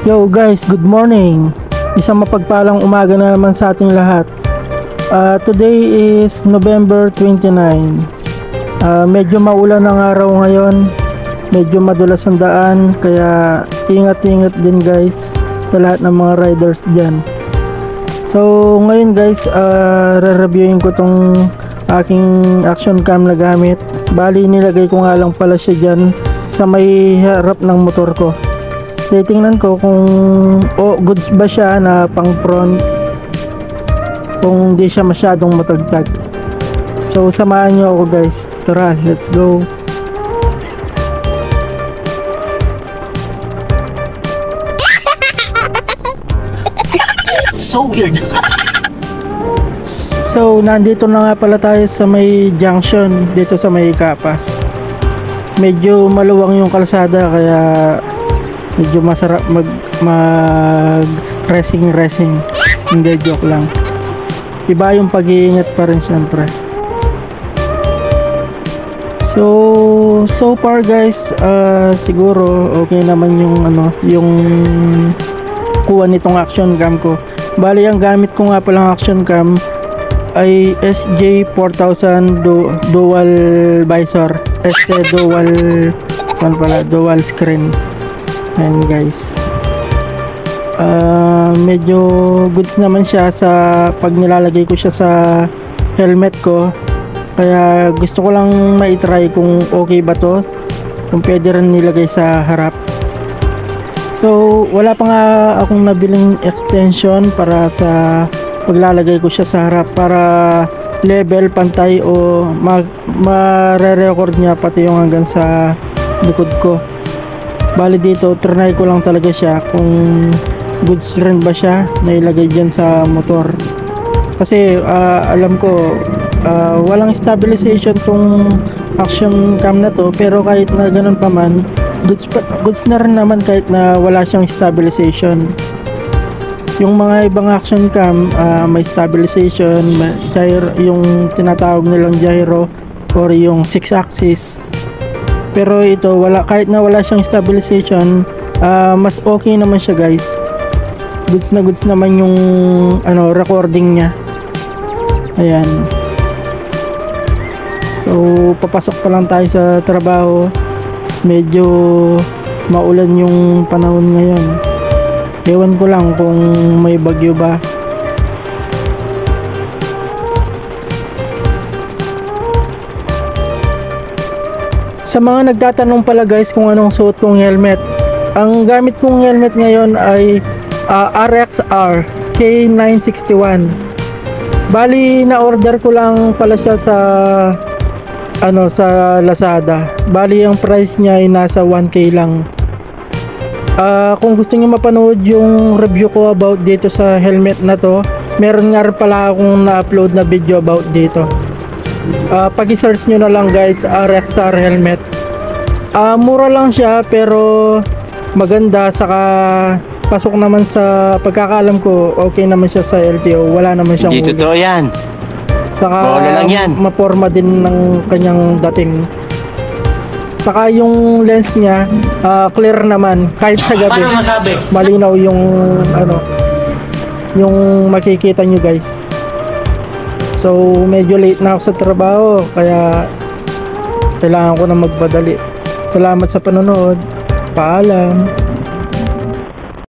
Yo guys, good morning. Isang mapagpalang umaga na naman sa ating lahat. Today is November 29. Medyo maulan ang araw ngayon. Medyo madulas ang daan, kaya ingat-ingat din guys sa lahat ng mga riders dyan. So ngayon guys, re-reviewin ko tong aking action cam na gamit. Bali nilagay ko nga lang pala siya dyan sa may harap ng motor ko. Titingnan ko kung goods ba siya na pang front, kung di siya masyadong matagtag. So samahan nyo ako guys, tara, let's go. So weird. So nandito na nga pala tayo sa may junction dito sa may Kapas. Medyo maluwang yung kalsada, kaya medyo masarap mag racing. Hindi, joke lang. Iba yung pag-iingat pa rin syempre. So far guys, siguro okay naman yung yung kuha nitong action cam ko. Bali ang gamit ko nga palang action cam ay SJ4000 dual visor, dual screen. Ayan guys, medyo goods naman siya sa pag nilalagay ko siya sa helmet ko, kaya gusto ko lang maitry kung okay ba to, kung pwede rin nilagay sa harap. So wala pa nga akong nabiling extension para sa paglalagay ko siya sa harap, para level, pantay, o ma-re-record niya pati yung hanggang sa likod ko. Bali dito, trinay ko lang talaga siya kung goods rin ba siya na ilagay dyan sa motor. Kasi alam ko walang stabilization tong action cam na to, pero kahit na ganun pa man, goods na rin naman kahit na wala siyang stabilization. Yung mga ibang action cam may stabilization, gyro, yung tinatawag nilang gyro or yung 6 axis. Pero ito wala, kahit na wala siyang stabilization, mas okay naman siya guys. Goods na goods naman yung recording niya. Ayan. So papasok pa lang tayo sa trabaho. Medyo maulan yung panahon ngayon. Ewan ko lang kung may bagyo ba. Sa mga nagtatanong pala guys kung anong suot kong helmet, ang gamit kong helmet ngayon ay RXR K961. Bali na order ko lang pala siya sa sa Lazada. Bali ang price niya ay nasa 1K lang. Kung gusto niyo mapanood yung review ko about dito sa helmet na to, meron nga pala akong na-upload na video about dito. Pag-search nyo na lang guys, RXR helmet. Mura lang siya pero maganda, saka pasok naman sa pagkakaalam ko, okay naman siya sa LTO, wala naman siyang Hindi totoo yan. Saka lang yan. maporma din ng kanyang dating. Saka yung lens niya clear naman kahit sa gabi. Paano masabi? Malinaw yung yung makikita nyo guys. So medyo late na ako sa trabaho, kaya kailangan ko na magpadali. Salamat sa panonood. Paalam.